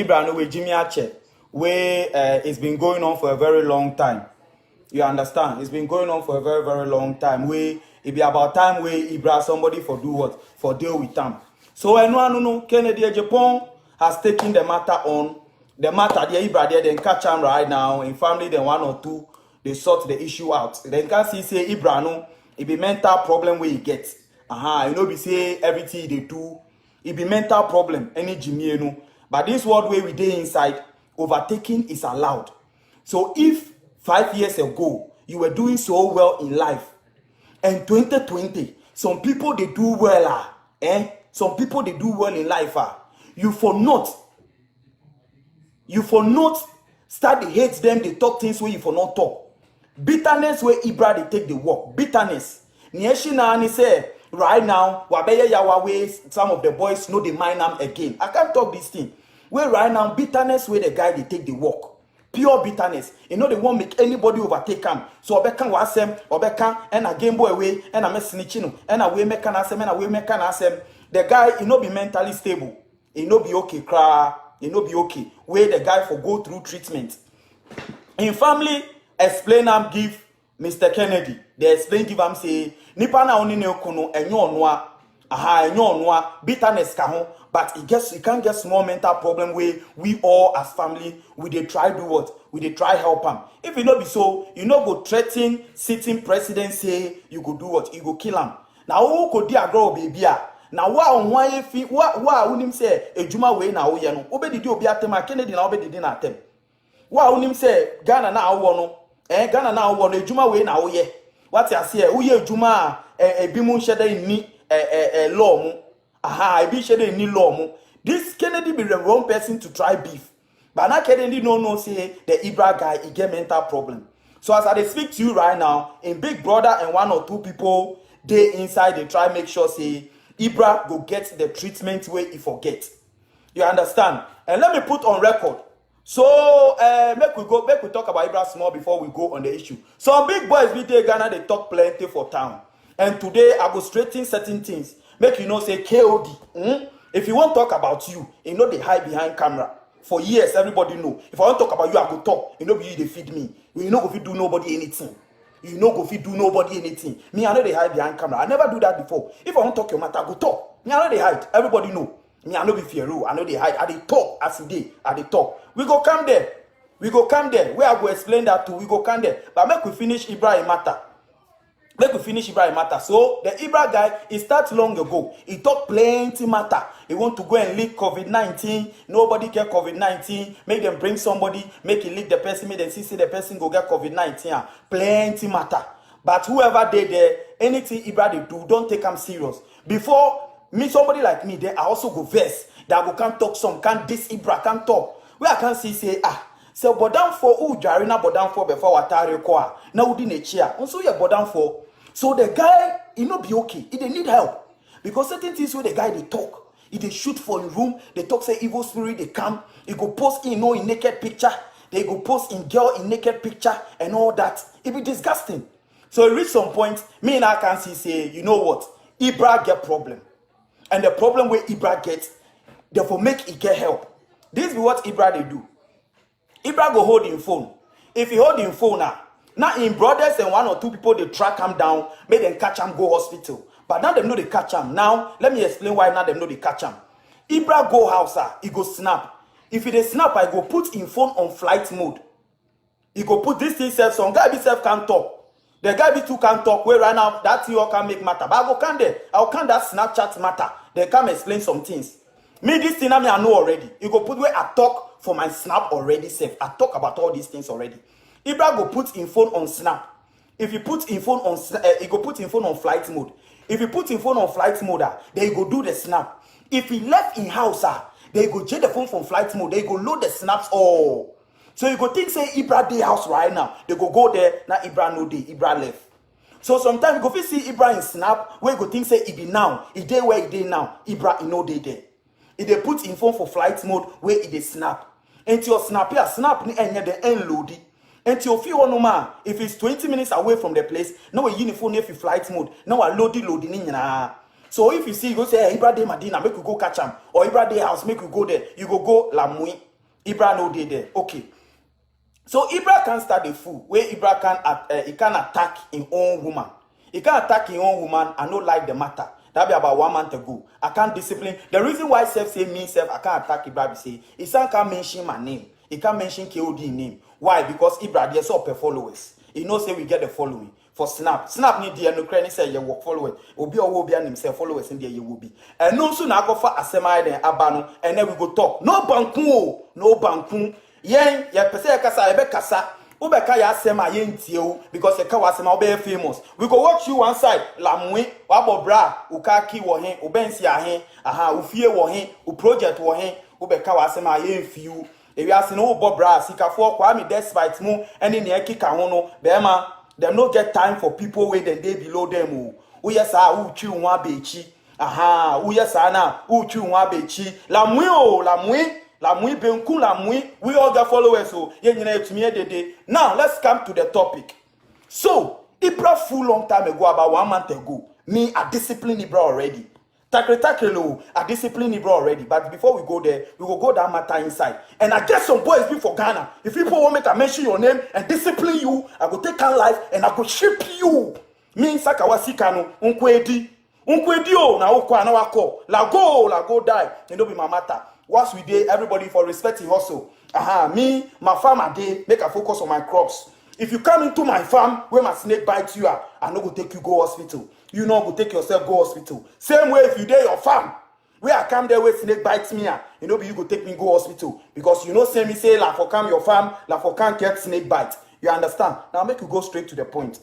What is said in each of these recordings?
Ibra no we Jimmy Ache, where it's been going on for a very long time. You understand? It's been going on for a very, very long time. Where it be about time where Ibra somebody for do what? For deal with them. So no, Kennedy Japan has taken the matter on. The matter the Ibra there, then catch him right now. In family, then 1 or 2, they sort the issue out. Then can see say Ibra no, it be mental problem where he gets. You know, we say everything they do, it be mental problem, any Jimmy, no. But this world where we dey inside, overtaking is allowed. So if 5 years ago, you were doing so well in life, and 2020, some people they do well, some people they do well in life, you for not start to hate them, they talk things where you for not talk. Bitterness where Ibra they take the walk. Bitterness. Nieshina ni say right now, wabeye yawawe, some of the boys know they mind them again. I can't talk this thing. Where right now, bitterness where the guy they take the walk. Pure bitterness. You know they won't make anybody overtake him. So Obeka wasem, Obeka and a Game Boy away, and a messinichino, and a way mekan asem, and a way mekan asem. The guy, he no be mentally stable. He no be okay, cry. He no be okay. Where the guy for go through treatment. In family, explain am give Mr. Kennedy. They explain give am say nipa na oni ne kono enyo onwa enyo onwa bitterness ka ho, but it can get small mental problem where we all as family we dey try do what? We dey try help am. If it no be so, you no go threaten sitting president say you go do what? You go kill am. Na who go di agro baby a na wa onwa efi wa unim say ejuma we na wo ye no obedidi obi atem a Kennedy na obedidi na atem wa unim say Ghana na awo no Ghana na awo no ejuma we na wo ye what you say wo ye ejuma ebi mu nhede ni law mu ebi nhede ni law mu. This Kennedy be the wrong person to try beef, but now Kennedy no say the Ibra guy he get mental problem. So as I speak to you right now, in Big Brother and 1 or 2 people they inside they try make sure say Ibra go get the treatment where he forget. You understand? And let me put on record. So make we talk about Ibra small before we go on the issue. Some big boys we take Ghana, they talk plenty for town. And today I go straighten certain things. Make you know say KOD. If you want to talk about you know they hide behind camera. For years, everybody know. If I want to talk about you, I go talk. You know you they feed me. You know if you do nobody anything. You know go fit do nobody anything. Me, I know they hide behind camera. I never do that before. If I want to talk your matter, I go talk. Me, I know they hide. Everybody know. Me, I know be fear. I know they hide. I they talk as they. I they talk. We go come there. Where I go explain that to. We go come there. But make we finish Ibra matter. So the Ibra guy, he started long ago. He talk plenty matter. He want to go and leak COVID-19. Nobody get COVID-19. Make them bring somebody. Make it leak the person. Make them see the person go get COVID-19. Plenty matter. But whoever they there, anything Ibra they do, don't take them serious. Before me, somebody like me, they I also go verse. That go can't talk some, can't this Ibra can't talk. Where I can see say so bodan for jarina bodan for before watare kwa. Now we didn't chair. Also yeah bodan for. So the guy, he not be okay. He need help. Because certain things where the guy they talk, he they shoot for in room, they talk say evil spirit, they come, he go post in naked picture, they go post in girl in naked picture and all that. It be disgusting. So it reach some point, me and I can see say, you know what? Ibra get problem. And the problem where Ibra gets, therefore make it get help. This be what Ibra they do. Ibra go hold him phone. If he hold him phone now in brothers and 1 or 2 people they track him down, make them catch him, go hospital. But now them know they catch him. Now let me explain why now them know they catch him. Ibra go house, he go snap. If he snap, I go put him phone on flight mode. He go put this thing self. Some guy be self can't talk. The guy be too can't talk. Where right now that you can make matter. But I go can there. I'll can that Snapchat matter. They come explain some things. Me this thing I know already. You go put where I talk for my snap already safe. I talk about all these things already. Ibra go put in phone on snap. If you put in phone on he go put in phone on flight mode. If you put in phone on flight mode, then you go do the snap. If he left in house, they go change the phone from flight mode. They go load the snaps all. So you go think say Ibra day house right now. They go there. Now Ibra no day. Ibra left. So sometimes you go fit see Ibra in snap. Where you go think say he be now. He day where he day now. Ibra he no day there. If they put in phone for flight mode where he dey snap. And your snap here snap ni enye the end load. And your few no man, if it's 20 minutes away from the place, now a uniform if you flight mode, now a loading in. So if you see, you go say, hey, Ibra de Madina, make you go catch him, or Ibra de house, make you go there, you go Lamui. Ibra no dey there. Okay. So Ibra can start the fool where Ibra can he can attack his own woman. He can attack his own woman and not like the matter. That be about 1 month ago. I can't discipline. The reason why self say me self I can't attack Ibra be say he can't mention my name. He can't mention KOD name. Why? Because Ibra there's up followers. He knows say we get the following. For Snap. Snap need the no credit say you work followers. Obi or will be an himself followers in there you will be. And no soon I go for Asemai then Abano and then we go talk. No banku, no banku. Yen ya pese kasa ebe kasa. Ubeka ya asema yen tie because e ka wasema obe famous. We go watch you one side lamwe wabo bra ukaki wo hen ubensi ahen aha ufie wo hen u project wo hen ubeka wasema yen fiu. Ewi ase no bo bra sikafo kwa mi despite mu ene ne ekika ho no be ma them no get time for people where they below them. Oh yes, uchi nwa bechi. Aha, yes, na uchi nwa bechi. La mui benku la mui. We all get followers. So now let's come to the topic. So Ibra full long time ago, about 1 month ago, me I discipline Ibra already. Takre I discipline Ibra already. But before we go there, we will go that matter inside. And I get some boys be for Ghana. If people want me to mention your name and discipline you, I go take on life and I go ship you. Me sakawasi kanu unkwedi. Unkwedi o na okwa na wako. La go die. And don't be my matter. Once we dey, everybody for respecting hustle. Me, my farmer dey, make a focus on my crops. If you come into my farm where my snake bites you, I no go take you go hospital. You know go take yourself go hospital. Same way if you dey your farm, where I come there where snake bites me, you know you go take me go hospital. Because you know say me say la for come your farm, la for can't get snake bite. You understand? Now make you go straight to the point.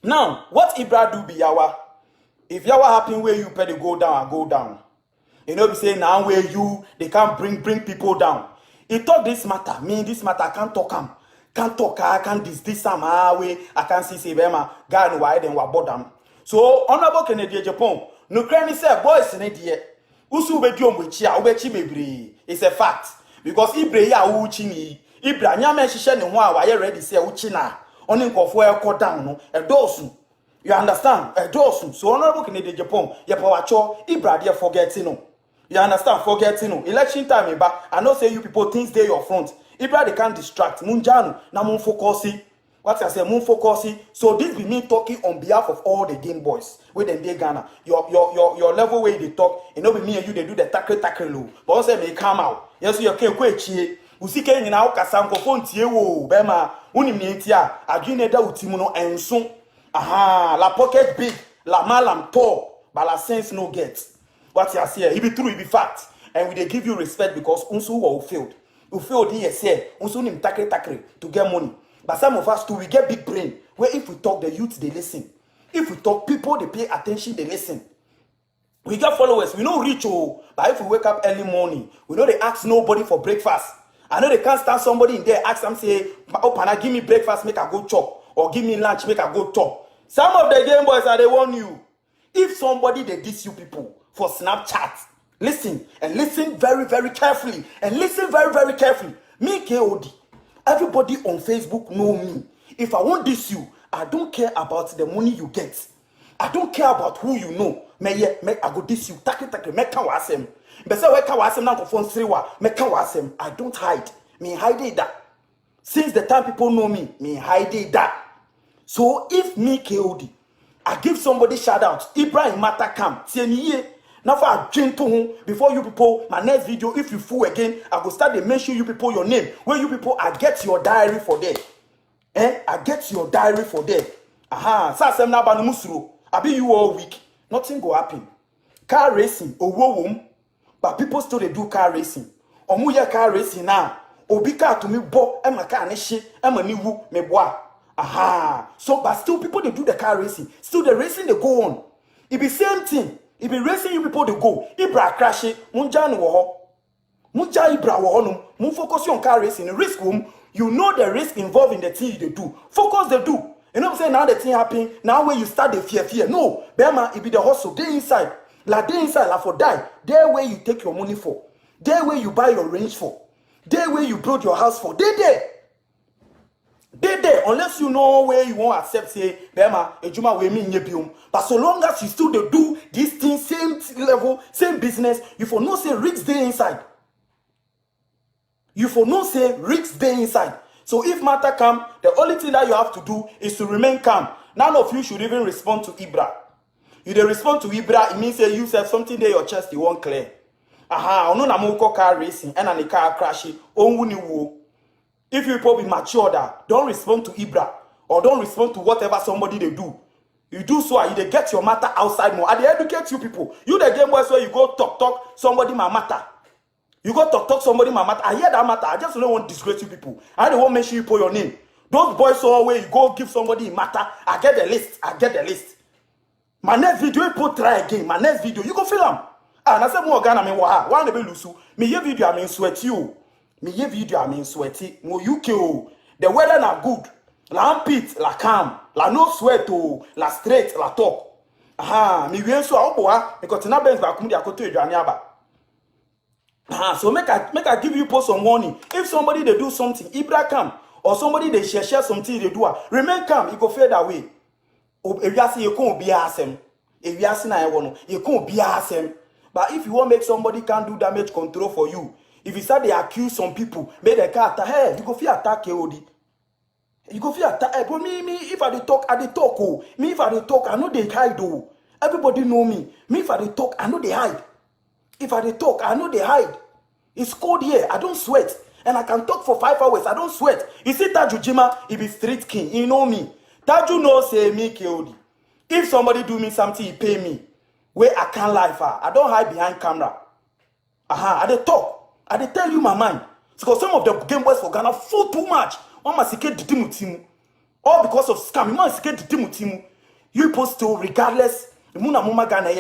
Now, what Ibra do be yawa? If yawa happen where you pay the go down, I go down. You know, be saying now where you they can't bring people down. He talk this matter, me this matter I can't talk him. Can't talk, I can't this some way. I can't see Bema guy no why then wa bodam. So honorable Kennedy Japan, no cranny say boys in it. Usu be diom wichia, ubechi bebre. It's a fact. Because Ibre ya uchi ni. Ibra nyame shisha ni mwa wa ye ready say uchi na. Oni nkofo e ko down no. E dosu. You understand? E dosu. So honorable Kennedy Japan, ye pawacho Ibra there forgetting no. You understand? Forgetting no. Election time ba. I know say you people things dey your front. Ibra they can't distract. Munjanu na mun focusi. What I say, mun focusi. So this be me talking on behalf of all the game boys. Where them dey Ghana. Your level where they talk. You know be me and you they do the tackle low. But say me come out. Yes you can kwe chie. Usike nyina ukasa nkofo ntie wo bema. Unim ni ntia. Adwene da utimu no enso. Aha, la pocket big, la malam tall, but la sense no get. What you say, it be true, it be fact. And we they give you respect because unsu who failed. You failed here, say, unsu nim takre to get money. But some of us too, we get big brain. Where if we talk, the youth they listen. If we talk, people they pay attention, they listen. We get followers, we know reach but if we wake up early morning, we know they ask nobody for breakfast. I know they can't stand somebody in there, ask them say, oh pana, give me breakfast, make I go chop, or give me lunch, make I go chop. Some of the game boys are they warn you. If somebody they diss you people for Snapchat, listen and listen very, very carefully. And listen very, very carefully. Me KOD. Everybody on Facebook know me. If I want diss you, I don't care about the money you get. I don't care about who you know. I go diss you. Take me can wasem. But say we can wasem now go phone sriwa. Me can wasem. I don't hide. Me hide that. Since the time people know me hide that. So if me KOD, I give somebody shout out, Ibrahim Mata Kam, TNE, now for a drink to home before you people, my next video, if you fool again, I go start to mention you people your name. Where you people, I get your diary for there. I get your diary for there. Aha, Sasem na banu musuro. I be you all week. Nothing go happen. Car racing, womb, but people still they do car racing. Omuya car racing now. Obika to me bo, ema car neshi, ema niwu, me boa. Aha. So, but still people they do the car racing. Still the racing they go on. It be same thing. It be racing you people they go. Ibra crash it. Munja no wo. Munja Ibra wo no. Mun focus on car racing. Risk room. You know the risk involved in the thing they do. Focus they do. You know what I'm saying? Now the thing happen. Now when you start the fear. No. Bema, it be the hustle. They inside. Like they inside. Like for die. There where you take your money for. There where you buy your range for. There where you build your house for. They there. Unless you know where you won't accept, say, Bema, Ejuma, we mean yebium. But so long as you still do this thing, same level, same business, you for no say risk day inside. You for no say risk day inside. So if matter come, the only thing that you have to do is to remain calm. None of you should even respond to Ibra. You dey respond to Ibra, it means say you have something there your chest you won't clear. Aha, ono na mo car racing and the car crashing. Onwu ni wo. If you people be mature, don't respond to Ibra or don't respond to whatever somebody they do. You do so, you they get your matter outside more. And they educate you people. You the game boys where you go talk somebody my matter. You go talk somebody my matter. I hear that matter. I just don't want to disgrace you people. I don't want to make sure you put your name. Those boys so where you go give somebody a matter. I get the list. My next video, you put try again. My next video, you go film them. And I said more Ghana me wa. One be lusu. Me ye video I mean sweaty you. Me ye video I mean sweaty. Mo UK o. The weather na good. La armpit, la calm, la no sweat o, la straight, la talk. Aha, me wien so aboa because na benz ba kum dia koto edwane aba. Aha, so make I give you post some warning. If somebody they do something, Ibra come or somebody they share something they do, remain calm, you go fade away. If you say you can't be asem, if you say na e wono, you can't be asem. But if you want make somebody can do damage control for you, if you start they accuse some people, make the car attack, hey, you go feel attack KOD. You go feel attack. But me, if I dey talk, I dey talk. Oh, me if I dey talk, I know they hide. Oh, everybody know me. Me if I dey talk, I know they hide. If I dey talk, I know they hide. It's cold here. I don't sweat, and I can talk for 5 hours. I don't sweat. You see Taju Jima, he be street king. He know me. Taju know say me KOD. If somebody do me something, he pay me. Where I can't lie for. I don't hide behind camera. Aha, I dey talk. I dey tell you my mind. Because some of the game boys for Ghana fool too much. All because of scam, you post to regardless. You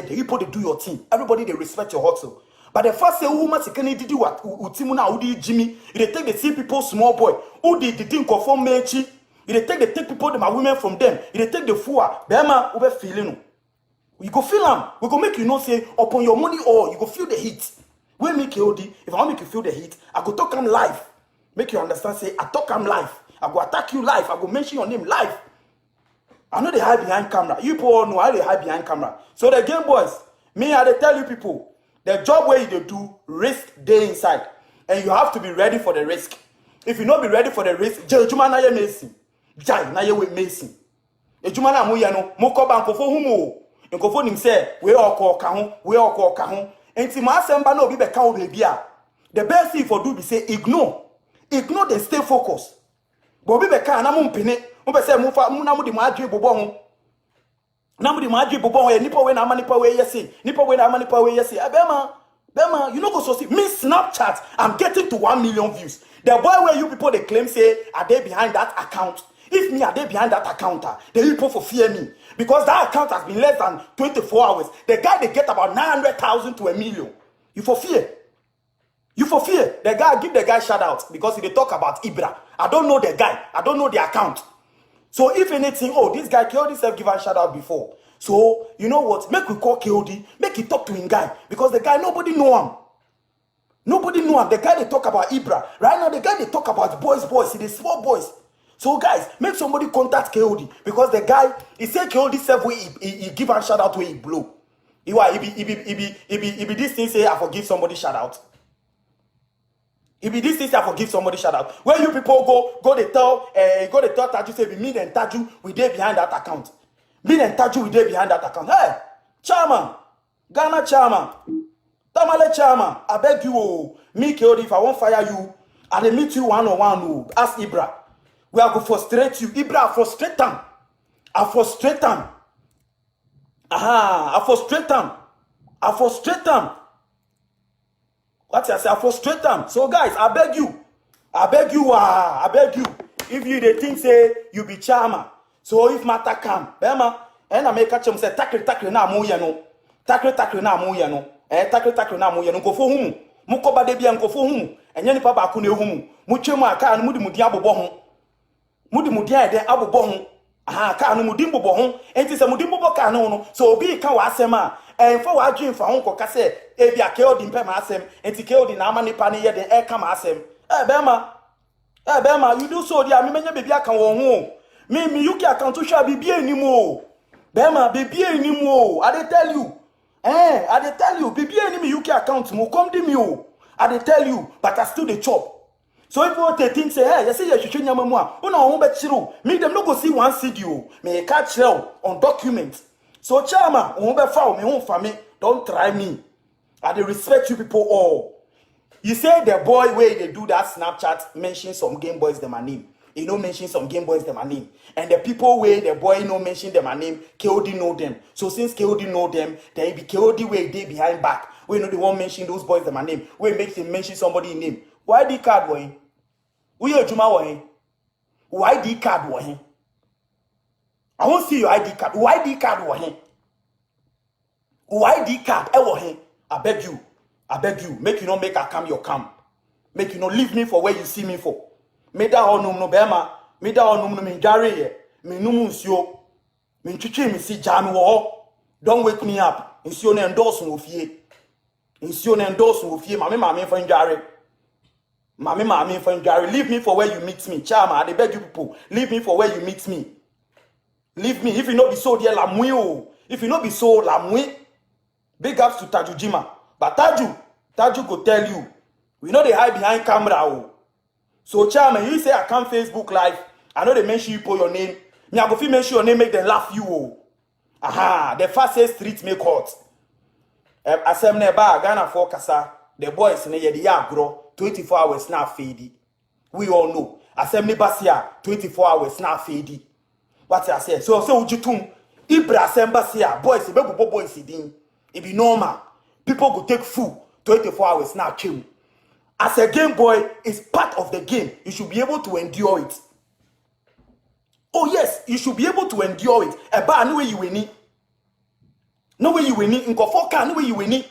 people they do your thing. Everybody they respect your hustle. But the first say who must did what Utimuna Udi Jimmy, they take the see people small boy, who did the thing conform mechi, they take people my women from them, they take the fua, Bema over feeling. You go feel them, we go make you know say upon your money or you go feel the heat. We make KOD, if I want make you feel the heat, I go talk them live. Make you understand, say, I talk I'm live. I go attack you live. I go mention your name live. I know they hide behind camera. You people know how they hide behind camera. So the game boys, me, I they tell you people, the job where you do, risk day inside. And you have to be ready for the risk. If you not be ready for the risk, Juma na ye Mason. Jai na ye with Mason. Juma na mu no, moko ba nkofo humo. Nkofo nim say, we all call kahon. Enti ma asemba no bi be ka o baby a. The best thing for do be say ignore the stay focused. Bobi beka na mumpene, mbe say mufa na mudi madwe bobo ho. Na mudi madwe bobo ho nipa we na amanipa we yesi. Nipa we na amanipa we yesi. Bema, you know go so see me Snapchat, I'm getting to 1 million views. The boy where you people they claim say are they behind that account? If me are they behind that account, the people for fear me because that account has been less than 24 hours. The guy they get about 900,000 to 1 million. You for fear. You for fear. The guy, give the guy shout out because they talk about Ibra. I don't know the guy. I don't know the account. So if anything, oh, this guy KOD self give a shout out before. So you know what? Make we call KOD. Make it talk to him guy because the guy nobody know him. Nobody know him. The guy they talk about Ibra right now. The guy they talk about boys. The small boys. So guys, make somebody contact KOD because the guy he said KOD self he give a shout out where he blow. He be this thing say I forgive somebody shout out. If it this thing I forgive somebody shout out. Where you people go they tell Taju say be me and Taju we dey behind that account. Me and Taju we dey behind that account. Hey, Chairman, Ghana Chairman, Tamale Chairman, I beg you, me KOD, if I won't fire you, I dey meet you one-on-one. Ask Ibra. We are going to frustrate you. Ibra, frustrate them. I frustrate them. Aha, I frustrate them. What I say, I frustrate them. So guys, I beg you. If you they think say you be charmer, so if matter come, Bema, and I make catch him say tackle na mo ye no. Tackle na mo ye no. Tackle na mo ye no. Go for humu. Muko ba de bia nko for humu. Enye nipa ba ko na ehumu. Mutwe mu aka no mudi mudi abobɔ ho. Mudi mudi ade abobɔ ho. Aha ka no mudi mbobɔ ho. Enti se mudi mbobɔ ka no. So obi ka wa asɛm a for what dream for Uncle Casse, if you are killed in Pemasem, and to kill the Namani Pani yet the air come asem. Bema, you do so, dear, me baby, I can home. Me, you can't to shall be anymore. Bema, baby anymore. I tell you, I tell you, baby enemy, you can't count more come to me. I tell you, but I still the chop. So if you think say, hey, you say you should nyama mo a, una won be chiro. Me them no go see one video. Me catch you on document. So chama, won be fa me won fa me. Don't try me. I dey respect you people all. You say the boy where they do that Snapchat mention some Game Boys them a name. You know mention some Game Boys them a name. And the people where the boy no mention them a name, KOD know them. So since KOD know them, then it be KOD where they behind back. We know they won't mention those boys them a name. We make them mention somebody name. Why the card boy? Who you Juma boy? Who ID card boy? I won't see your ID card. Who ID card boy? Who ID card boy? I beg you, make you not make a cam your cam. Make you not leave me for where you see me for. Me da honum no bema, me da honum no me jare ye, me numu nsio, me chichi me si jam wo. Don't wake me up. Nsio na endorse wo fie. Nsio na endorse wo fie, mame for njare. Mame for njare. Leave me for where you meet me. Chama, I beg you people, leave me for where you meet me. Leave me. If you not be so dear la mui o. If you not be so la mui. Big ups to Tajujima. But Taju go tell you, we know they hide behind camera. Oh. So chairman, you say I come Facebook live, I know they mention you put your name. Me I go fi mention your name, make them laugh you. Oh. Aha, the fastest street make hot. Asemne ba Ghana for kasa, the boys ne ye the agro 24 hours now fade. We all know. Asemne basia 24 hours now fade. What I say? So ujutum Ibra Sembasia, boys, be boys din. It be normal. People go take food 24 hours now chill. As a Game Boy, it's part of the game. You should be able to endure it. Oh yes, you should be able to endure it. Eba no way you win it. No way you win it. Inko foka no way you win it.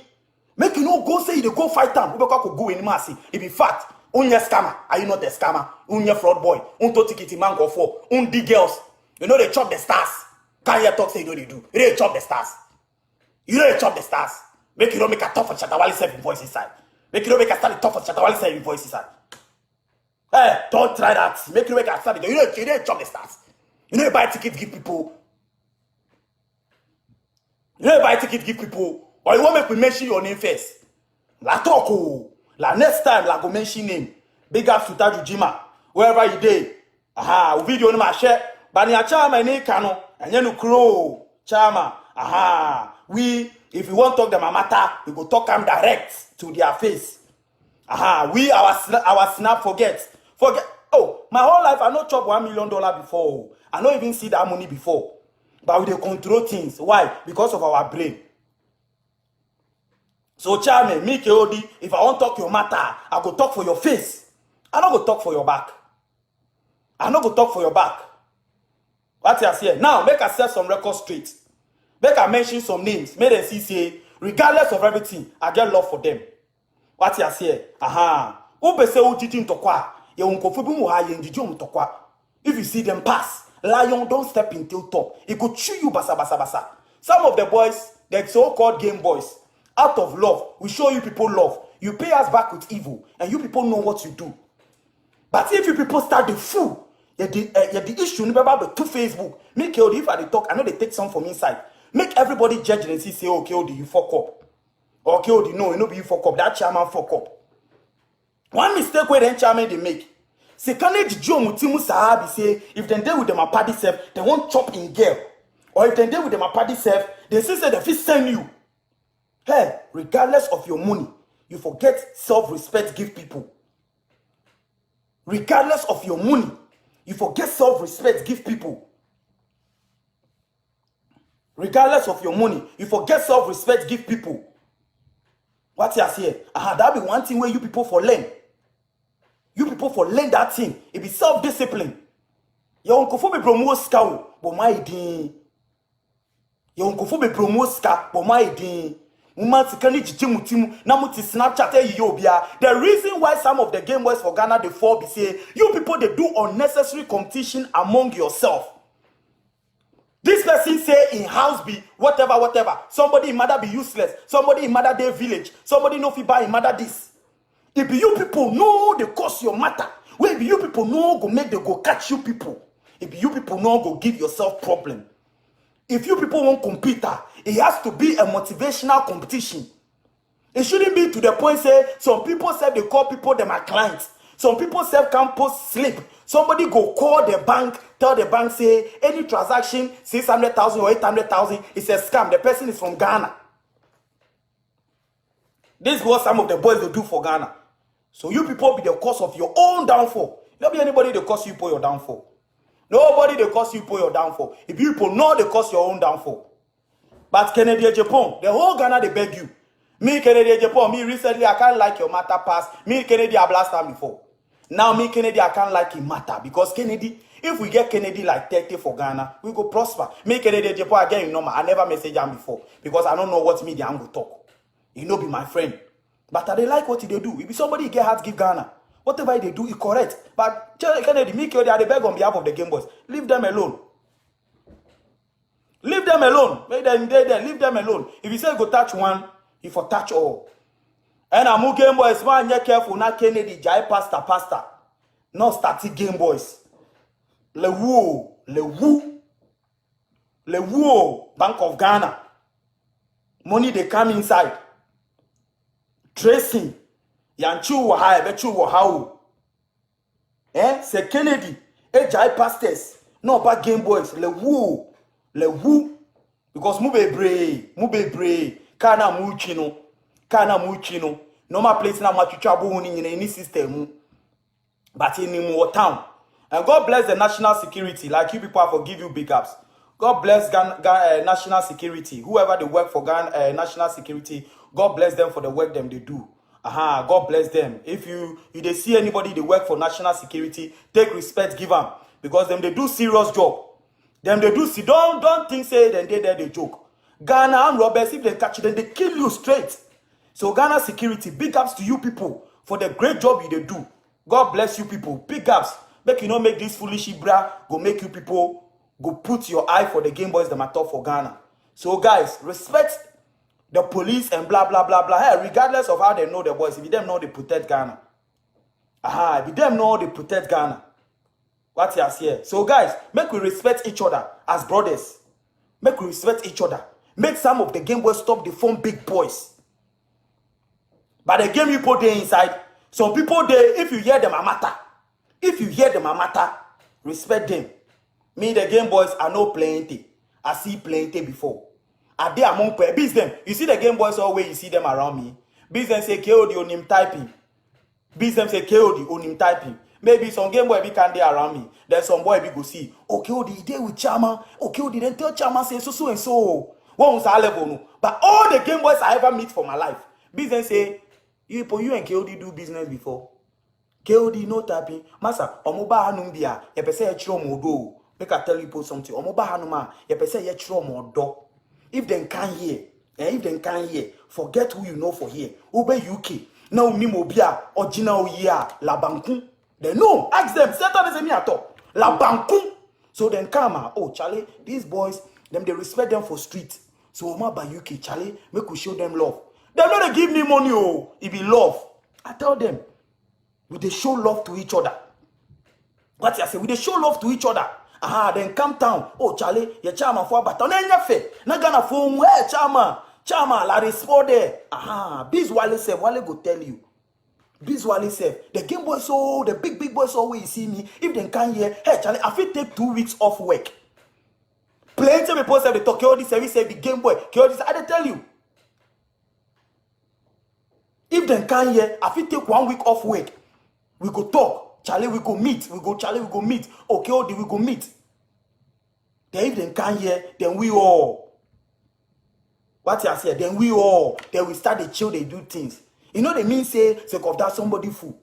Make you no go say you go fight them. Ubeka ko go anymore see. It be fact. Unye scammer. Are you not a scammer? Unye fraud boy. Unto tikiti man go for. Undi girls. You know they chop the stars. Can't hear talk say you know they do. They chop the stars. You know they chop the stars. Make you don't make a tough for Chatawali 7 voice inside. Make you don't make a start tough for Chatawali 7 voice inside. Hey, don't try that. Make you make a start. You know chop the stars. You know you buy ticket give people. You know you buy ticket give people. Or you want make we mention your name first. La talk oh. La next time la go mention name. Big ups to Tajujima. Wherever you dey. Aha, video no ma share. Bani a chama ni kano. Enye no crow. Chama. Aha. If you want to talk them a matter, we go talk them direct to their face. Aha, our snap forget. Oh, my whole life I no chop $1 million before. I no even see that money before. But we dey control things. Why? Because of our brain. So charme, me KOD, if I want to talk your matter, I go talk for your face. I no go talk for your back. I no go talk for your back. What you say? Now make us set some records straight. Make I mention some names. Make them see say, regardless of everything, I get love for them. What you say? Aha. Ube se ujiti mtokwa. Ye unkofubu muha ye njiju mtokwa. If you see them pass, lion don't step until top. It could chew you basa basa basa. Some of the boys, the so-called Game Boys, out of love, we show you people love. You pay us back with evil, and you people know what you do. But if you people start the fool, the issue never about to Facebook. Me KOD, if I dey talk, I know they take some from inside. Make everybody judge and see, say, oh, KOD, you fuck up. Or KOD, no, you know, be you fuck up. That chairman fuck up. One mistake where then chairman they make. Say, can they Joe Mutimu Sahabi say, if they deal with them a party self, they won't chop in girl. Or if they deal with them a party self, they say they fit send you. Hey, regardless of your money, you forget self-respect give people. Regardless of your money, you forget self-respect give people. Regardless of your money, you forget self-respect give people. What you say? That be one thing where you people for learn. You people for learn that thing. It be self-discipline. Your uncle for be promote ska, but my din. Your uncle for be promote ska, but my din. Snapchat. The reason why some of the Game Boys for Ghana they fall be say you people they do unnecessary competition among yourself. This person say in house be whatever. Somebody in mother be useless. Somebody in mother day village. Somebody no fit buy in mother this. If you people know they cause your matter, well, if you people know go make they go catch you people. If you people know go give yourself problem. If you people want compete, it has to be a motivational competition. It shouldn't be to the point say some people say they call people them are clients. Some people self can't post slip. Somebody go call the bank, tell the bank, say any transaction 600,000 or 800,000 is a scam. The person is from Ghana. This is what some of the boys will do for Ghana. So you people be the cause of your own downfall. Don't be anybody that cause you for your downfall. Nobody that cause you for your downfall. If you people know they cause your own downfall. But Kennedy Japan, the whole Ghana they beg you. Me Kennedy Japan, me recently I can't like your matter pass. Me Kennedy I blast time before. Now me Kennedy I can't like him matter because Kennedy, if we get Kennedy like 30 for Ghana, we go prosper. Me Kennedy Japan again, you know, I never message him before because I don't know what media I'm go talk. You know, be my friend. But I they like what they do. If somebody get heart give Ghana, whatever they do is correct. But Kennedy, me Kennedy, they beg on behalf of the Game Boys. Leave them alone. Leave them alone. Make them there. Leave them alone. If you say go touch one, you for touch all. And I'm Game Boys, man, you careful. Not Kennedy, jai pasta. No static Game Boys. Le woo, Bank of Ghana. Money they come inside. Tracing. Yanchu wa high, bechu wa how. Say Kennedy, jai pastas. No bad Game Boys. Le woo. Because mube brave. Kana muchino. Normal place na machuchabu in any system. But in more town. And God bless the national security. Like you people, I forgive you big ups. God bless national security. Whoever they work for national security, God bless them for the work them they do. God bless them. If you they see anybody they work for national security, take respect, give them. Because them they do serious job. Them they do see. Don't think say then they joke. Ghana and robbers, if they catch you, then they kill you straight. So Ghana security, big ups to you people for the great job you they do. God bless you people. Big ups. Make you not make this foolish Ibra go make you people go put your eye for the Game Boys that matter for Ghana. So guys, respect the police and blah blah blah blah. Hey, regardless of how they know the boys, if you them know they protect Ghana. If you them know they protect Ghana. What you here? So guys, make we respect each other as brothers. Make we respect each other. Make some of the Game Boys stop the phone big boys. But the game people there inside, some people there, if you hear them a matter. If you hear them a matter, respect them. Me, the Game Boys, I know plenty. I see plenty before. Are they among business? You see the Game Boys always, you see them around me. Business say KOD on him typing. Business say KOD on him typing. Maybe some Game Boy be can there around me. Then some boy be go see. Oh, KOD there with Chama. Oh, KOD then tell Chama say so and so. What was our level no? But all the Game Boys I ever meet for my life. Business say, you and KOD do business before. KOD no typing. Masa, omoba hanumbia. Ye pese ye chiro modo. Make I tell you something. Omoba hanuma. Ye pese ye chiro modo. If they can't hear, forget who you know for here. Ube UK. Now ni mobia original year la banku. They know. Ask them. Settle this me at all. La banku. So then come oh Charlie, these boys, them they respect them for street. So Oma by UK, Charlie, make we show them love. They know they give me money, oh, it be love. I tell them, we they show love to each other. What I say? We they show love to each other. Then come down. Oh, Charlie, your chama for but on any fe. Na gonna phone where chama, la respond there. Biz Wale say, Wale go tell you. Biz Wale say, the Game Boys, so the big boys always see me. If they can't hear, hey Charlie, I fit take 2 weeks off work. Plenty of people say they talk all this service say the Game Boy. I dey tell you. If they can't hear, I fit take 1 week off work. We go talk. Charlie, we go meet. Charlie, we go meet. Okay, we go meet. Then if they can't hear, then we all. What you say? Then we all. Then we start to chill, they do things. You know they mean say of that somebody fool.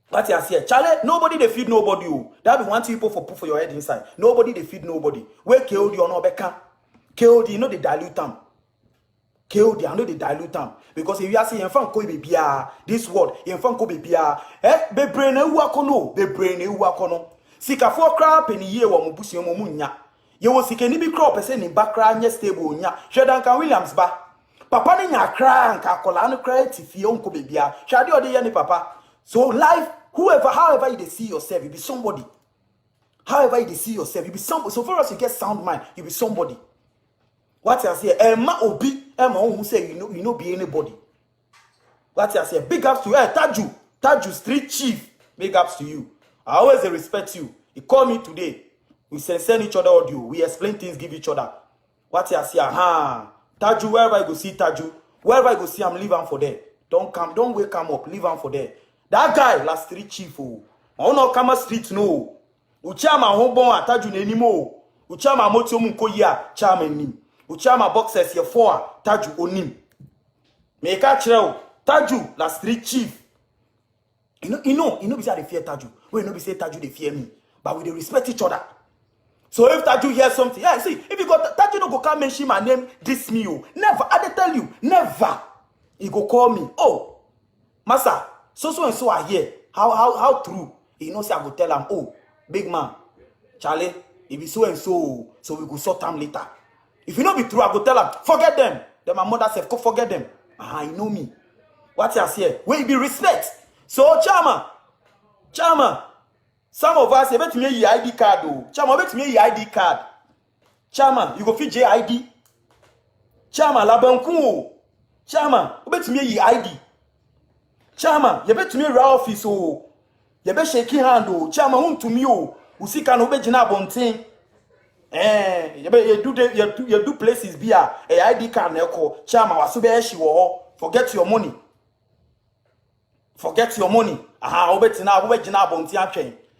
What you say? Charlie, nobody they feed nobody. That be one thing people for put for your head inside. Nobody they feed nobody. Where KOD or no beka? KOD, you know they dilute them. KOD, I know they dilute them. Because if you are saying, this word, be brain a wakono, be brain a wakono. Sika for crap in a year or Mubusi Momunya. You will seek any big crop as any background, yes, stable, nya, Shadanka Williams ba. Papa in your crank, a colano credit if you uncle baby, Shadi or the yani papa. So life, however you see yourself, you be somebody. However you see yourself, you be somebody. So far as you get sound mind, you be somebody. What I say, Emma Obi, Emma who say you know be anybody. What I say, big ups to Taju. Taju Street Chief, big ups to you. I always respect you. He called me today. We send each other audio. We explain things, give each other. What you see? Taju, wherever you go see Taju, wherever you go see, I'm leaving for there. Don't wake him up, leave him for there. That guy, last Street Chief, oh. I don't come street, no. Uchama homebon Taju anymore. Uchama motio munko ya, chama nim. Uchama boxers ye for Taju onim. Make a chero, Taju, last Street Chief. You know, be say they fear Taju. We no be say Taju they fear me, but we dey respect each other. So if Taju hears something, yeah, see, if you got Taju no go come mention my name, diss me, oh. Never, I dey tell you, never. He go call me, oh, Massa, so and so are here. How true? He knows I go tell him, oh, big man, Charlie, it be so and so we go sort them later. If you know be true, I go tell him, forget them. Then my mother said, go forget them. You know me. What you say? Will be respect. So, Chama, some of us, you bet me your ID card, though. Chama, bet me your ID card. Chama, you go fit JID. Chama, la banku. Chama, you bet me your ID. Chama, you bet me your office, oh. You bet shaking hand, oh. Chama, whom to me, oh. Usika no be jina bonting. You do places beer. A ID card, neko. Chama, wasube eshi wo. Forget your money. Forget your money.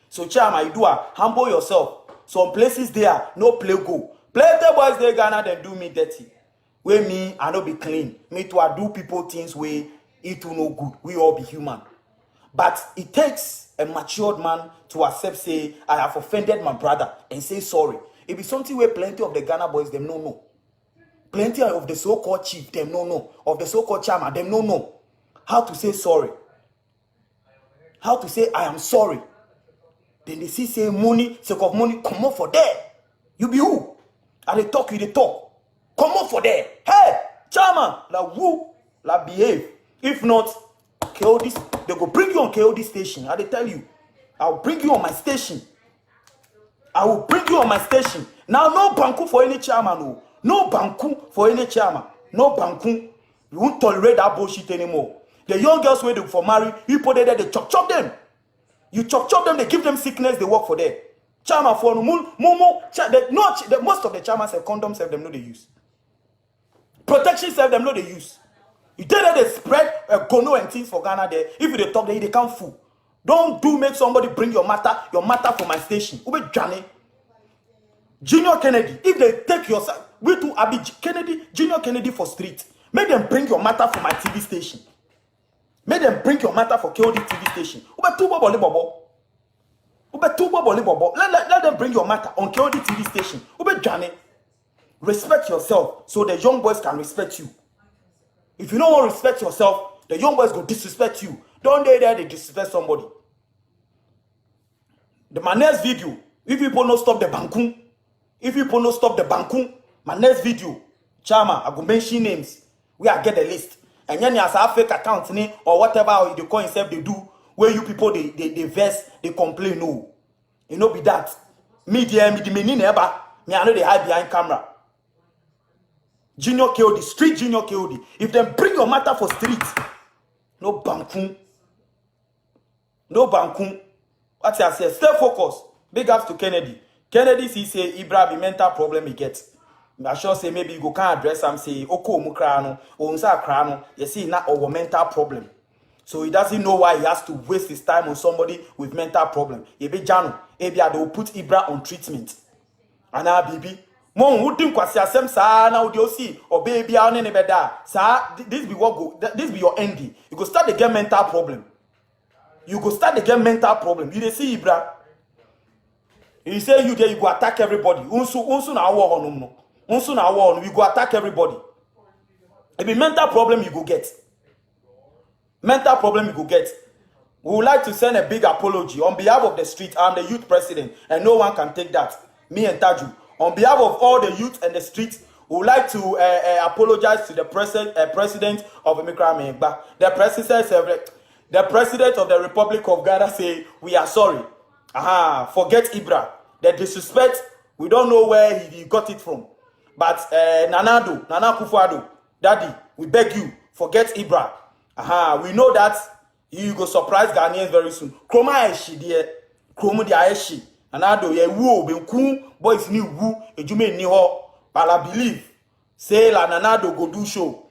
So Chama, you do humble yourself. Some places there, no play go. Play the boys they Ghana, then do me dirty. Where me, I no be clean. Me too, I do people things where it will no good. We all be human. But it takes a matured man to accept, say, I have offended my brother and say sorry. It be something where plenty of the Ghana boys, them no know. Plenty of the so-called chief, them no know. Of the so-called Chama, them no know. How to say sorry. How to say I am sorry. Then they see say money, sake of money, come on for there. You be who? And they talk, you they talk. Come on for there. Hey, Chama, la who, la behave. If not, KOD, they go bring you on KOD station. I they tell you, I'll bring you on my station. I will bring you on my station. Now, no banku for any chairman, no. No banku for any chairman. No banku. You won't tolerate that bullshit anymore. The young girls waiting for marry, you put there, they chop them. You chop them, they give them sickness, they work for them. Chama for most of the chairmans have condoms, have them no they use. Protection have them no they use. You tell them they spread gono and things for Ghana there. If they talk, they can't fool. Don't make somebody bring your matter for my station. Ube Johnny. Junior Kennedy, if they take your side, we to Abi Kennedy, Junior Kennedy for street. Make them bring your matter for my TV station. Make them bring your matter for KOD TV station. Let them bring your matter on KOD TV station. Respect yourself so the young boys can respect you. If you don't want to respect yourself, the young boys go disrespect you. Don't they there they disrespect somebody. My next video, if people don't stop the banku, my next video, Chama, I go mention names. We are get the list. And then as a fake account or whatever they call themselves they do, where you people they verse, they complain, no. You know be that. Media, me never. Me I know they hide behind camera. Junior KOD, street Junior KOD. If they bring your matter for street, no banku. No banku. What I say, stay focused. Big ups to Kennedy. Kennedy say Ibra be mental problem he gets. I sure say maybe you go can't address him say oko mukrano or unsa krano. You see not our mental problem. So he doesn't know why he has to waste his time on somebody with mental problem. Ebe Jano, maybe they will put Ibra on treatment. Ana bibi. Mon who think kwasi asem sa na odi osi or baby ane ne beda. Sa this be what go this be your ending. You go start to get mental problem. You go start to get mental problem. You dey see Ibra. He say you there you go attack everybody. Unsu na war on no. Unsu na war on you go attack everybody. It be mental problem you go get. Mental problem you go get. We would like to send a big apology on behalf of the street. I'm the youth president and no one can take that. Me and Taju. On behalf of all the youth and the street, we would like to apologize to the president of Emekra Mengba. The president of the Republic of Ghana say, we are sorry. Forget Ibra. The disrespect, we don't know where he got it from. But Nana Akufo-Addo, Daddy, we beg you, forget Ibra. We know that You go surprise Ghanaians very soon. Chroma eshi there. Chroma dia eshi. Anado ye woo be cool boys ni woo ejume ni ho. But I believe say la Nanado go do show.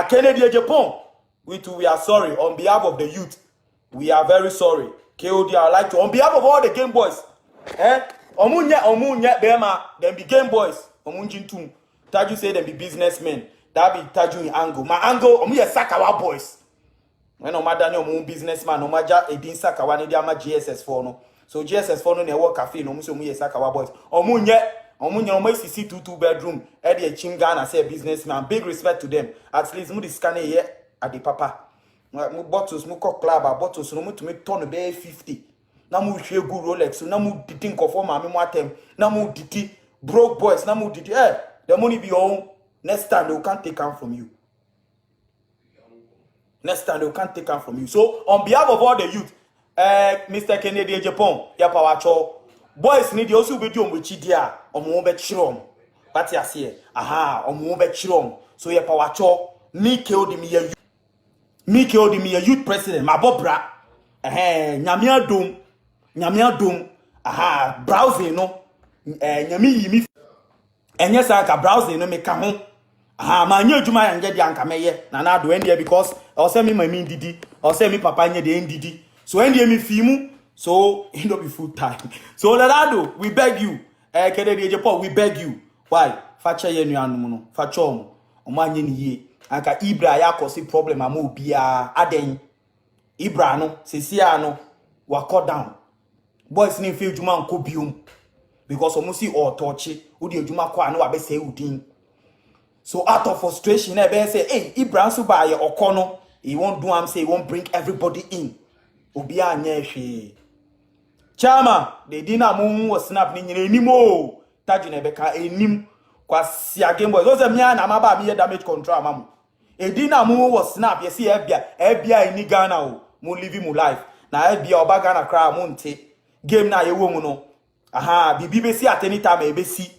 Kennedy Japan. We too we are sorry on behalf of the youth. We are very sorry. KOD I like to on behalf of all the Game Boys. Omunye bema them be Game Boys. Omunjintum. Taju say them be businessmen. That be Taju in angle. My angle omuye Sakawa boys. When Omadani omun businessman omaja edin Sakawa ni ama GSS4 no. So GSS4 no ne work cafe no muso omuye Sakawa boys. Omunye omo CC 2 bedroom. Edi Chingana say businessman. Big respect to them. At least mu scan here at the papa. Mu bottles mu club bottles no mu to me turn be 50. Na mu hwe good Rolex. Na mu diti nkofo maame mu atem. Na mu diti broke boys. Na mu diti the money be your own. Next time they can't take them from you. Next time they can't take them from you. So on behalf of all the youth, Mr. Kennedy Japan, ya pawacho boys need you also be doing with chidia omo be chirom. But ya see, omo be chirom. So ya pawacho me KOD me ya youth president, my bobra. Nyamia dom. Browsing no. Nyami yimi. Enye sanka browsing no me ka ho. Ma nye adwuma ya nge dia nka meye na na do endie because o say me mami ndidi o say me papa nye de ndidi so endie me fimu so it no be full time so Ronaldo we beg you Kennedy Japan we beg you why facha ye nuanum no facha omo anye ni ye anka Ibra ya kosi problem ama obia aden Ibra no sesia no wako down boys ni fi adwuma nko biom because omo si o touch odi adwuma kwa na wa be say udin. So out of frustration, I say, hey, Ibrahim Subaye Okono, he won't do am say he won't bring everybody in. Obia nyeshi. Chama, the dinner moon was snap ni anymore. Tajine beka enim kwa sia Game Boys. Those me na maba me damage control mamu. A dinner moon was snap. You see FBI in Ghana o. Mo live mu life. Na FBI oba Ghana cry monte. Game na ye wo mu no. Bibi be si at any time e be si.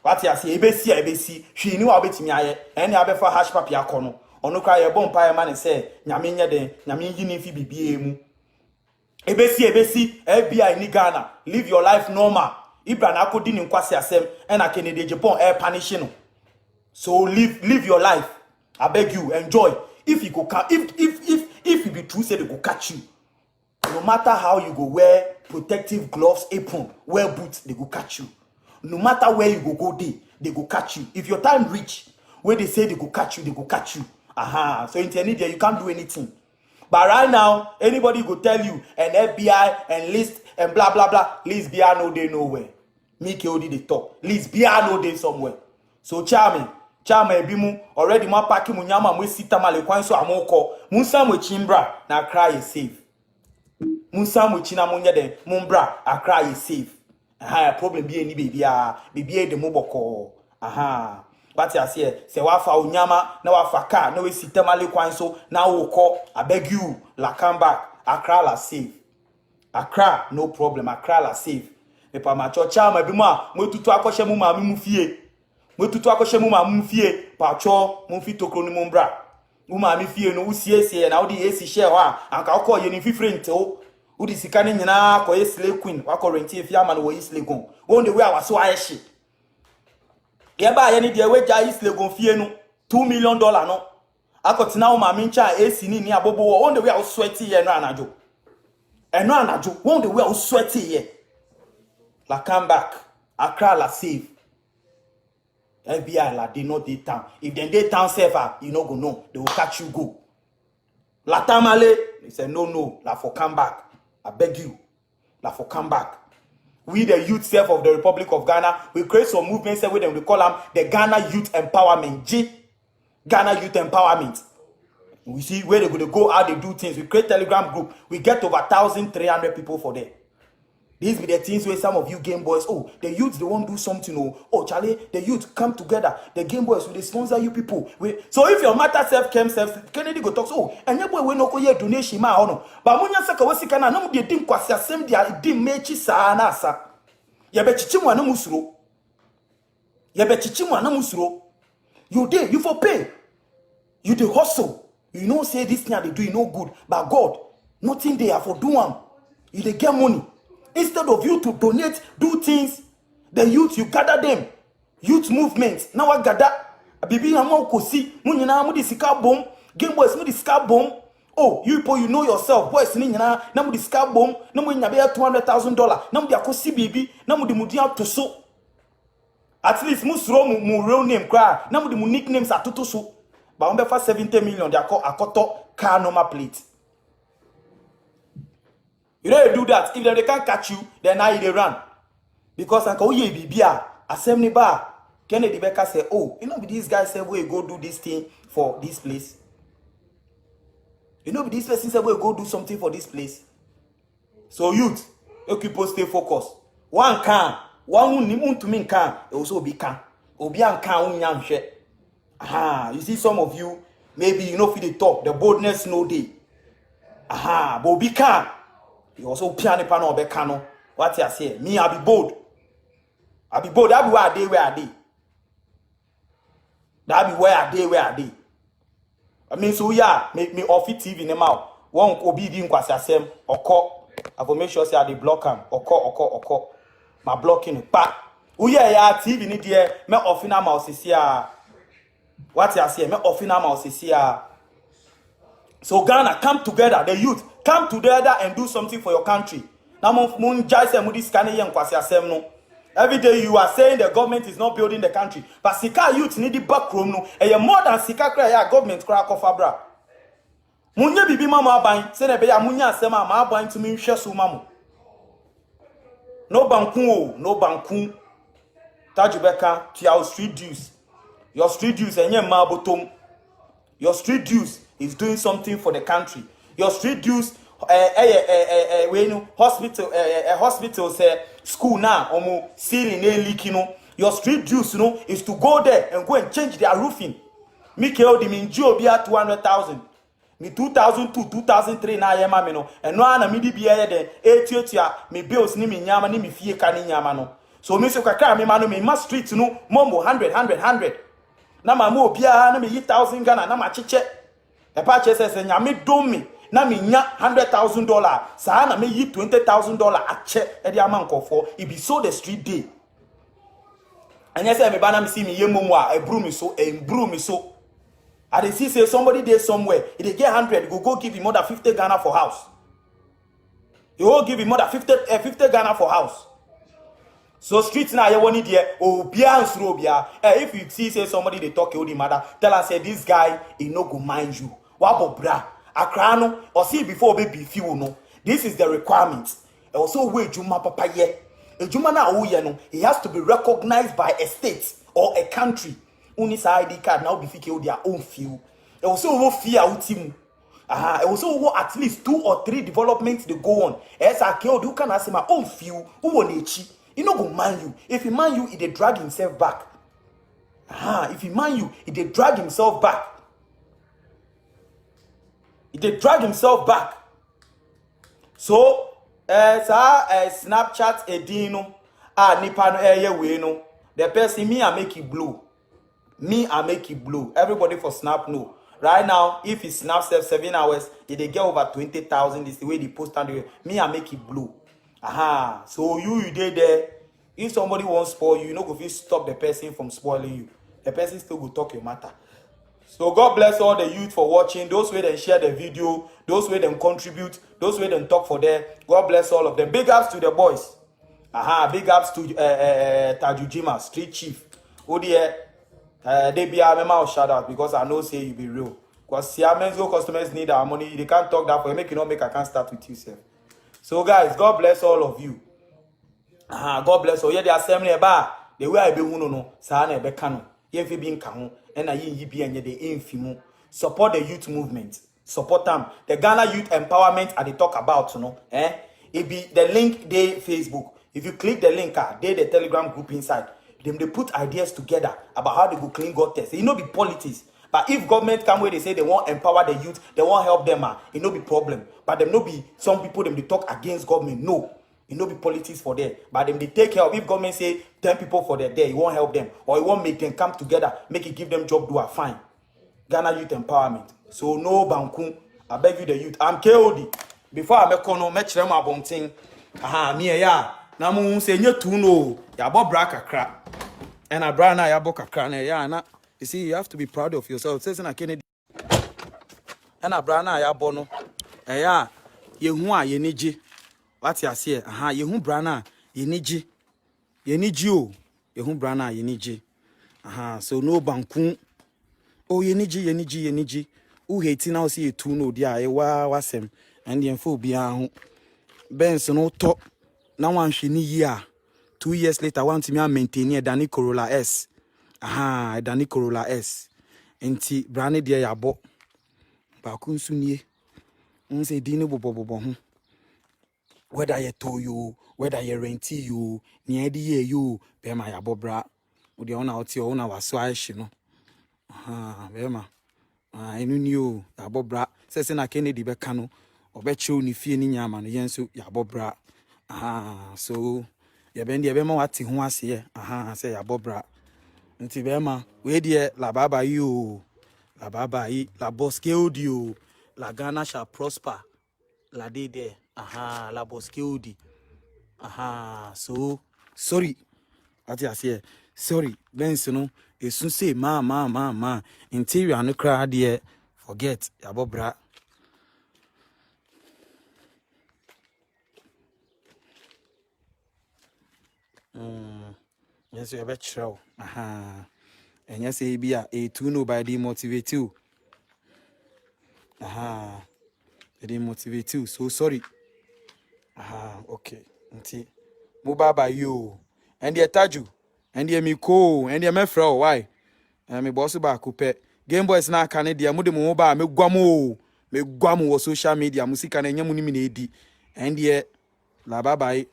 What ya say ebesi hwi ni wa obetimi aye ene abefa hash papi akono ono kwa ye bompa ye man say nyame nye den nyame yi ni fi bibie mu ebesi FBI ni Ghana live your life normal Ibra na akodi ni nkwase asem ena Kennedy Japan punish no so live your life I beg you enjoy if you go if you be true say they go catch you no matter how you go wear protective gloves apron wear boots they go catch you. No matter where you go there, they go catch you. If your time reach, when they say they go catch you, they go catch you. So in Nigeria, you can't do anything. But right now, anybody go tell you, an FBI, and list, and blah, blah, blah. List BR no day nowhere. Me KOD the talk. List BR no day somewhere. So charming, bimu, already ma paki munyama mwe sita male kwanso amoko. Munsa mwe chimbra, na cry is safe. Munsa mwe china munye de, mumbra, a cry is safe. Problem be any baby the moboko. But I say wafa unyama na wafa car no we sitamale kwanso na wo call I beg you la come back Accra la safe Accra no problem Accra la safe me pa ma chocha ma bi mu a mwetutu akoshe mu ma mu fie mwetutu akoshe mu ma mu fie pa cho mu fi tokro ni mu mbra mu ma mi fie no usiesie na wo di esi share ho a anka okọ ye ni fifrent o udi sikani nyina ko Slay Queen wako renti efi ama no wo Slay gon won the way awaso ayeshi ye ba ye ni de we ja Slay gon fie no $2 million no akotina wo ma mi ncha esi ni abobo wo won the way awaso sweat ye no anajo won the way awaso sweat ye la come back Accra la save FBI la dey not dey town if dem dey town server you no go know they will catch you go la tamale they say no la for come back I beg you, like for come back. We the youth self of the Republic of Ghana, we create some movements with them. We call them the Ghana Youth Empowerment. Ghana Youth Empowerment. We see where they're going to go, how they do things. We create Telegram group. We get over 1,300 people for them. These be the things where some of you Game Boys, the youth, they won't do something. Charlie, the youth come together. The Game Boys, they sponsor you people. So if your matter self came self, Kennedy go talk, and your boy we no go ye donation ma ono. But munya saka wasika na no de dim kwasi asem dia dim mechi sa na asa. Ye be chichimu anu musuro. You for pay. You dey hustle. You know say this thing they do you no good. But God, Nothing there for do am. You dey get money. Instead of you to donate, do things, the youth, you gather them. Youth movement. Now I gather. Bibi na mo kosi. Mu nyina mu di sika bom. Game boys mu di sika bom. Oh, you people, you know yourself. Boys ni nyina na mu di sika bom. Na mu nya be $200,000. Na mu di akosi bibi. Na mu di mudi to so. At least mu suro mu real name cry. Na mu di mu nicknames atoto so. Ba on be for 70 million they akoto car number plate. You know you do that. If they can't catch you, then now they run. Because Uncle Ye Bibia, assembly bar, Kennedy Becker say, oh, you know, these guys say we go do this thing for this place. You know, this person said we go do something for this place. So youth, you keep stay focused. One can, one to me can, also be can. Obi an can unyam she. Aha, you see some of you, maybe you know for the top, the boldness no day. Aha, but Obi can. You also piano pano be cano. What you say? Me, I be bold. I be bold. That be where I dey. That be where I dey. I mean, so yeah, make me off it TV in the mouth. One obi di nkwasi asem. Oko. I go make sure say I dey block am. Oko. My blocking pa. Uye ya TV ni die. Me off na mouth sisi ya. What you say? Me off na mouth sisi ya. So Ghana, come together. The youth, come together and do something for your country. Now, every day you are saying the government is not building the country, but Sika youth need the back room no. And you more than Sika cry government cry kofabra. Munye bibi mama aban, say ne be ya munya asema ma aban to me hwe so mamu. No banku. Tajubeka to your street dues. Your street dues enye ma bottom. Your street dues is doing something for the country. Your street dues hospitals school now omo ceiling leaking. Your street dues is to go there and go and change their roofing. Me keo di min jobia 200,000. Me 2002 2003 na yema me no eno ana me di bia de etiotia me bills ni me nyama ni me fie ka ni nyama no. So me so kakra me ma no me ma street no mombo 100 na ma mo bia na me yi 1,000 Ghana na ma cheche e pa che se nyame dom me na me nya $100,000 sa na me yi $20,000 ache e di amankofo e be so the street day. And yes, me bana me see me yemomu a e bru me so I dey see say somebody there somewhere if they get 100 go give him more than 50 Ghana for house. You will give him more than 50 Ghana for house. So streets now you want it there. Oh, bia and bia. If you see say somebody they talk the matter, tell us say this guy he no go mind you. Wabo bra. Akrano or see before baby few no. This is the requirements. Also wait juma papa ye. A juma na oye no. He has to be recognized by a state or a country. Unisa ID card now be fike their own few. Also wo fear utimu. Also at least 2 or 3 developments they go on. You can ask my own few who will nechi. He no go mind you. If he mind you, he dey drag himself back. If he mind you, he dey drag himself back. So, Snapchat edino, nipa no eye we no. The person me I make it blue. Everybody for Snap no. Right now, if he snaps 7 hours, they get over 20,000. This is the way they post and me I make it blue. So you did there. If somebody wants spoil you, you know go fit stop the person from spoiling you. The person still will talk your matter. So God bless all the youth for watching. Those way they share the video, those way they contribute, those way they talk for them. God bless all of them. Big ups to the boys. Big ups to Tajujima, Street Chief. Oh dear, they be a mouth shout out because I know say you be real. Because Siamen's customers need our money. They can't talk that for you. Make you not make I can't start with you, sir. So guys, God bless all of you. God bless all. Yeah, the assembly eba. The way I be no. Sa na ebe kano. Ye fi bi nka ho. Na ye bi enye de enfimu. Support the youth movement. Support them. The Ghana Youth Empowerment I they talk about, It be the link they Facebook. If you click the link, they the Telegram group inside. Them they put ideas together about how they go clean God test. It no be politics. But if government come where they say they want empower the youth, they want help them, it no be problem. But them no be some people them they talk against government. No, it no be politics for them. But them they take help. If government say 10 people for their day, it won't help them, or it won't make them come together, make it give them job do a fine. Ghana Youth Empowerment. So no banku. I beg you the youth. I'm KOD. before I make no match them abonting. Aha, me ya. Na mu say nye tu no. Ya bo bra kakra. And a bra na ya bo kakra na ya na. You see, you have to be proud of yourself. Says na Kennedy. And a bra na ya bo no. Ya ye hu a ye niji. What you say? Aha, ye hu bra na ye niji. Ye niji o. Ye hu bra na ye niji. Aha, so no banku. Oh, ye niji. Who hating now see two no dia e wa wasem and the info bia ho Benz no top na wan hwe ni year 2 years later want me maintain e Dani Corolla S aha Dani Corolla S enti brand dia ya bo ba ku nsu nie unse di ne bobobobo ho whether you to you whether you rent you near the year you be ma ya bo bra wo de ona oti ona waso ahye no aha be ma enu ni o abobra sese na Kennedy be kanu obeche ni fie ni nyama no yenso ya abobra so ye be ndi ye be ma wate ho ase ye se ya abobra nti be ma we de la baba yi o la baba yi la bosque audio la Ghana shall prosper la de de la bosque audio so sorry ati ase sorry Benz no esun say ma interior no cry there forget yabobra yes you bet show and yes e bia e to no by the motivate you they motivate you so sorry okay nti mo baba you and the taju and the me ko and the me fra why me boss ba ko pe Game Boys na aka ne dia mo de mo ba me guam wo social media musika na nyam ni mi na edi and the la bye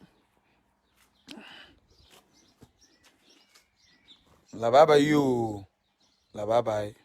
you la bye